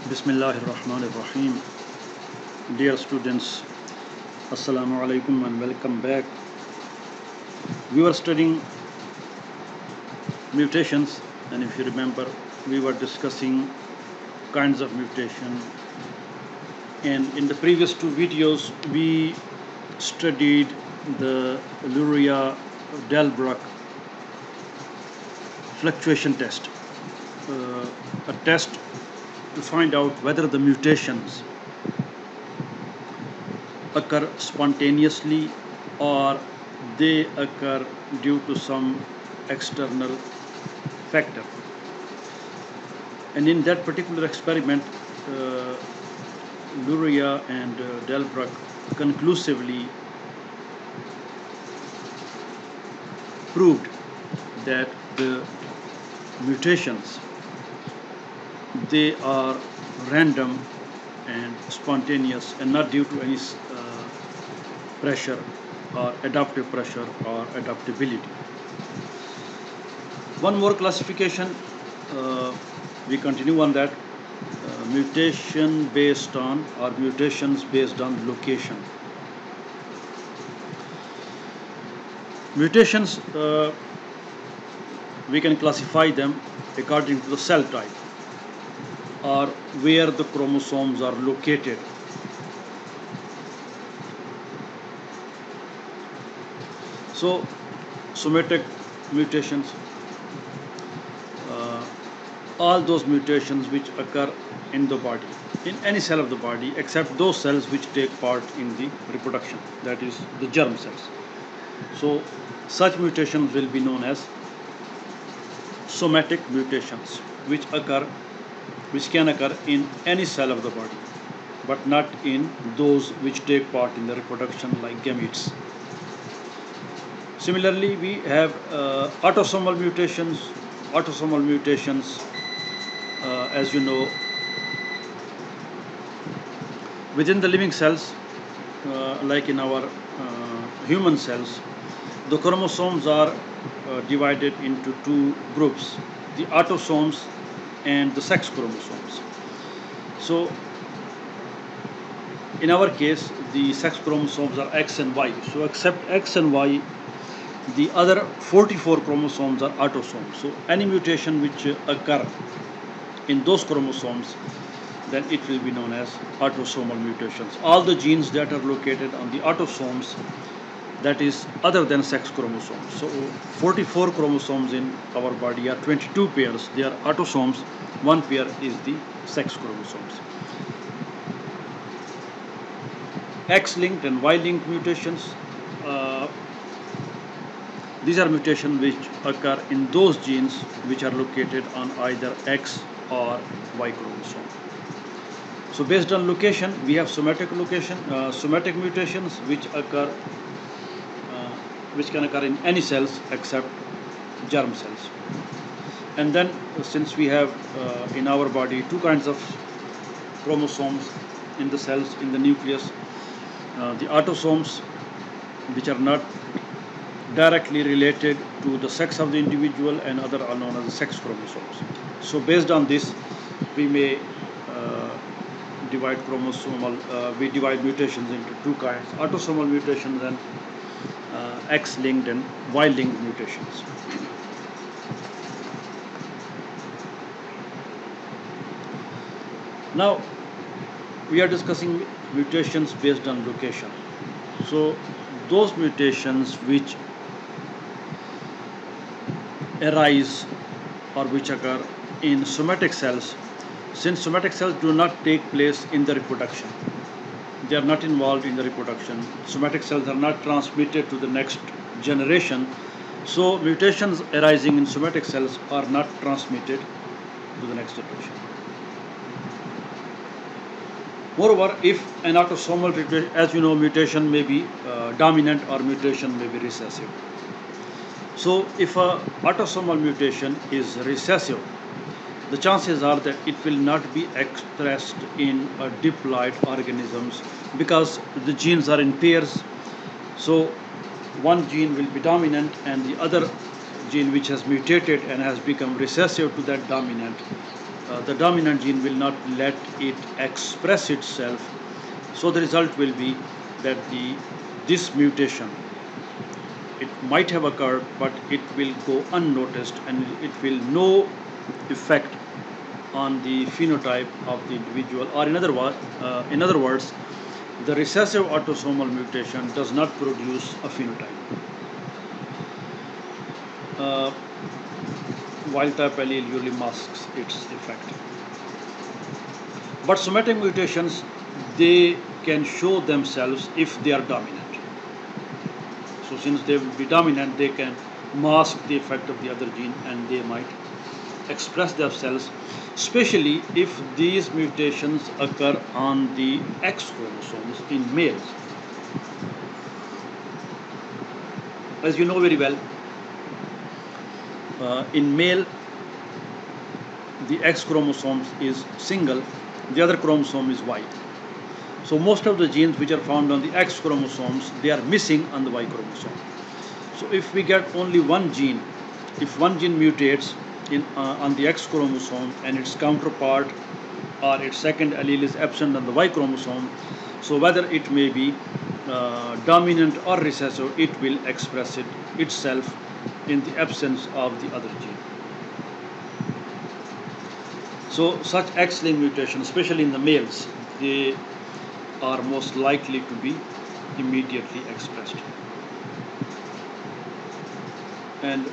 Bismillahirrahmanirrahim. Dear students, Assalamu alaikum and welcome back. We were studying mutations, and if you remember, we were discussing kinds of mutation. And in the previous two videos, we studied the Luria-Delbruck fluctuation test, a test to find out whether the mutations occur spontaneously or they occur due to some external factor. And in that particular experiment, Luria and Delbruck conclusively proved that the mutations, they are random and spontaneous and not due to any pressure or adaptive pressure or adaptability. One more classification, we continue on that, mutation based on or mutations based on location. Mutations, we can classify them according to the cell type or where the chromosomes are located. So, somatic mutations, all those mutations which occur in the body, in any cell of the body, except those cells which take part in the reproduction, that is the germ cells. So, such mutations will be known as somatic mutations, which can occur in any cell of the body, but not in those which take part in the reproduction, like gametes. Similarly, we have autosomal mutations. Autosomal mutations, as you know, within the living cells, like in our human cells, the chromosomes are divided into two groups, the autosomes and the sex chromosomes. So, in our case, the sex chromosomes are X and Y. So, except X and Y, the other 44 chromosomes are autosomes. So, any mutation which occur in those chromosomes, then it will be known as autosomal mutations. All the genes that are located on the autosomes, that is other than sex chromosomes. So 44 chromosomes in our body are 22 pairs. They are autosomes. One pair is the sex chromosomes. X-linked and Y-linked mutations. These are mutations which occur in those genes which are located on either X or Y chromosome. So based on location, we have somatic mutations which can occur in any cells except germ cells. And then, since we have in our body two kinds of chromosomes in the cells, in the nucleus, the autosomes, which are not directly related to the sex of the individual, and other are known as the sex chromosomes. So based on this, we may divide mutations into two kinds: autosomal mutations and X-linked and Y-linked mutations. Now, we are discussing mutations based on location. So, those mutations which arise or which occur in somatic cells, since somatic cells do not take place in the reproduction, they are not involved in the reproduction. Somatic cells are not transmitted to the next generation. So mutations arising in somatic cells are not transmitted to the next generation. Moreover, if an autosomal, as you know, mutation may be dominant or mutation may be recessive. So if an autosomal mutation is recessive, the chances are that it will not be expressed in diploid organisms because the genes are in pairs. So one gene will be dominant and the other gene which has mutated and has become recessive to that dominant the dominant gene will not let it express itself. So the result will be that this mutation, it might have occurred, but it will go unnoticed and it will no effect on the phenotype of the individual, or in other words, the recessive autosomal mutation does not produce a phenotype. Uh, Wild type allele usually masks its effect. But somatic mutations, they can show themselves if they are dominant. So since they will be dominant, they can mask the effect of the other gene and they might express themselves, especially if these mutations occur on the X chromosomes in males. As you know very well, in male, the X chromosome is single, the other chromosome is Y. So most of the genes which are found on the X chromosomes, they are missing on the Y chromosome. So if we get only one gene, if one gene mutates on the X chromosome and its counterpart or its second allele is absent on the Y chromosome, so whether it may be dominant or recessive, it will express itself in the absence of the other gene. So such X-linked mutations, especially in the males, they are most likely to be immediately expressed. And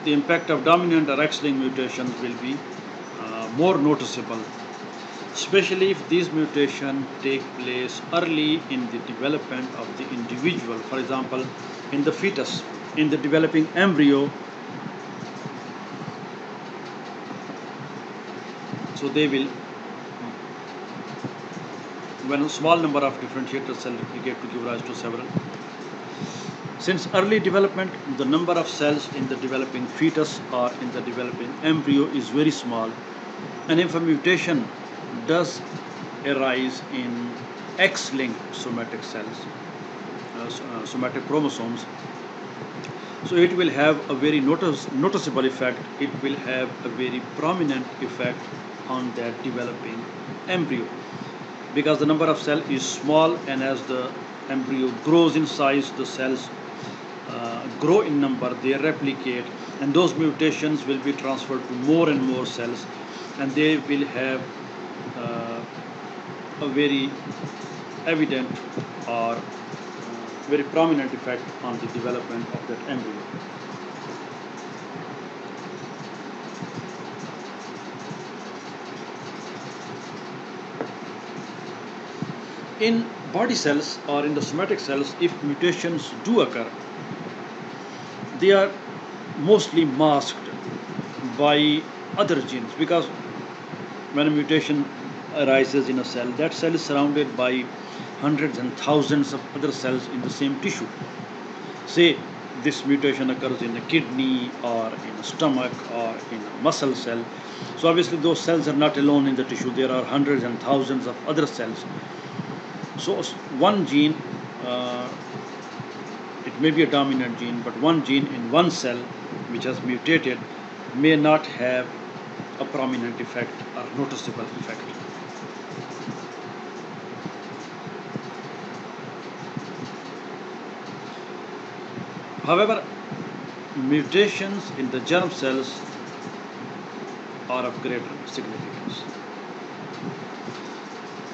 the impact of dominant or X-linked mutations will be more noticeable, especially if these mutations take place early in the development of the individual. For example, in the fetus, in the developing embryo, so they will, when a small number of differentiator cells replicate to give rise to several. Since early development, the number of cells in the developing fetus or in the developing embryo is very small, and if a mutation does arise in X-linked somatic cells, somatic chromosomes, so it will have a very noticeable effect. It will have a very prominent effect on that developing embryo, because the number of cells is small, and as the embryo grows in size, the cells grow in number, they replicate, and those mutations will be transferred to more and more cells, and they will have a very evident or very prominent effect on the development of that embryo. In body cells or in the somatic cells, if mutations do occur, they are mostly masked by other genes, because when a mutation arises in a cell, that cell is surrounded by hundreds and thousands of other cells in the same tissue. Say this mutation occurs in a kidney or in a stomach or in a muscle cell. So obviously those cells are not alone in the tissue. There are hundreds and thousands of other cells. So one gene, it may be a dominant gene, but one gene in one cell which has mutated may not have a prominent effect or noticeable effect. However, mutations in the germ cells are of greater significance.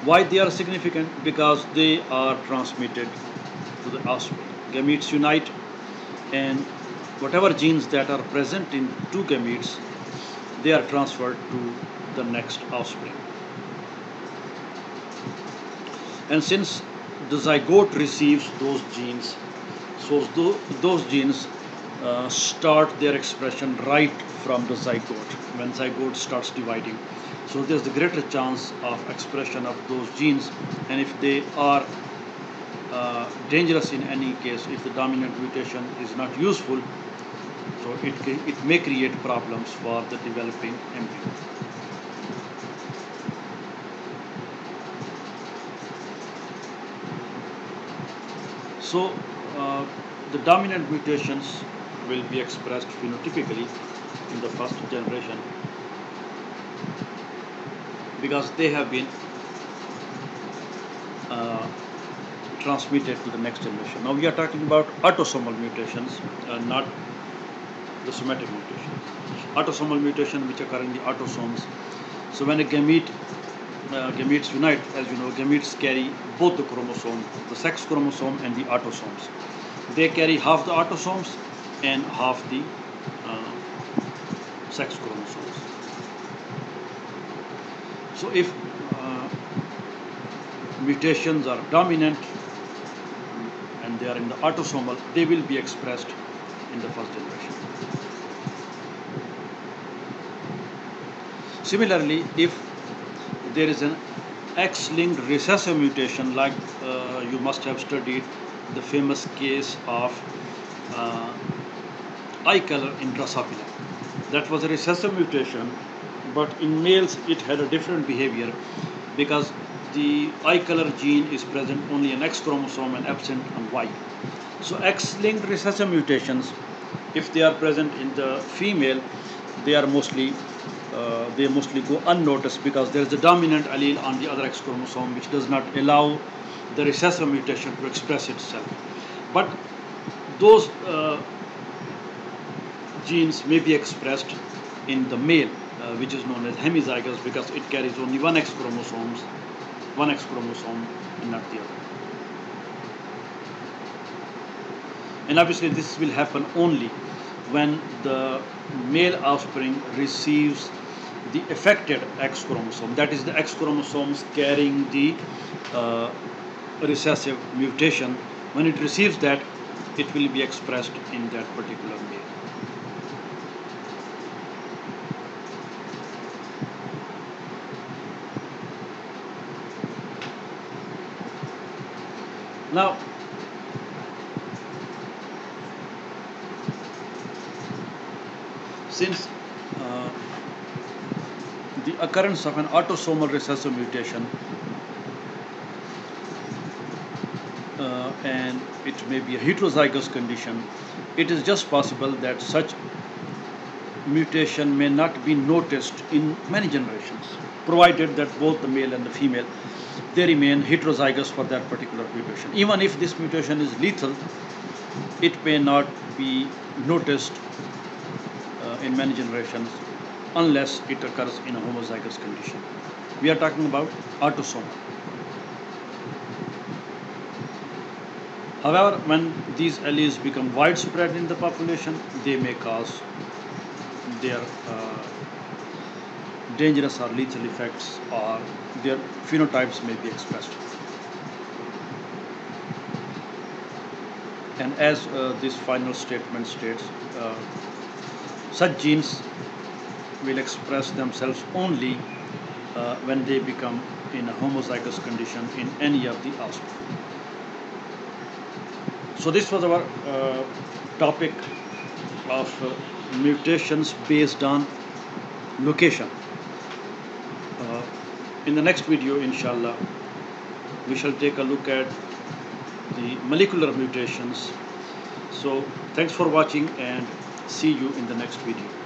Why they are significant? Because they are transmitted to the offspring. Gametes unite, and whatever genes that are present in two gametes, they are transferred to the next offspring. And since the zygote receives those genes, so those genes start their expression right from the zygote, when zygote starts dividing. So there's the greater chance of expression of those genes, and if they are dangerous in any case, if the dominant mutation is not useful, so it may create problems for the developing embryo. So the dominant mutations will be expressed phenotypically in the first generation, because they have been uh, transmitted to the next generation. Now we are talking about autosomal mutations, not the somatic mutations. Autosomal mutation which occur in the autosomes. So when a gametes unite, as you know, gametes carry both the chromosomes, the sex chromosome and the autosomes. They carry half the autosomes and half the sex chromosomes. So if mutations are dominant and they are in the autosomal, they will be expressed in the first generation. Similarly, if there is an X-linked recessive mutation, like you must have studied the famous case of eye color in Drosophila. That was a recessive mutation, but in males it had a different behavior because the eye color gene is present only in X chromosome and absent on Y. So X-linked recessive mutations, if they are present in the female, they are mostly go unnoticed because there is a dominant allele on the other X chromosome which does not allow the recessive mutation to express itself. But those genes may be expressed in the male, which is known as hemizygous, because it carries only one X chromosome and not the other. And obviously this will happen only when the male offspring receives the affected X chromosome, that is the X chromosomes carrying the recessive mutation. When it receives that, it will be expressed in that particular male. Now, since the occurrence of an autosomal recessive mutation and it may be a heterozygous condition, it is just possible that such mutation may not be noticed in many generations, provided that both the male and the female, they remain heterozygous for that particular mutation. Even if this mutation is lethal, it may not be noticed in many generations unless it occurs in a homozygous condition. We are talking about autosomal. However, when these alleles become widespread in the population, they may cause their dangerous or lethal effects, or their phenotypes may be expressed. And as this final statement states, such genes will express themselves only when they become in a homozygous condition in any of the offspring. So this was our topic of mutations based on location. In the next video, inshallah, we shall take a look at the molecular mutations. So thanks for watching and see you in the next video.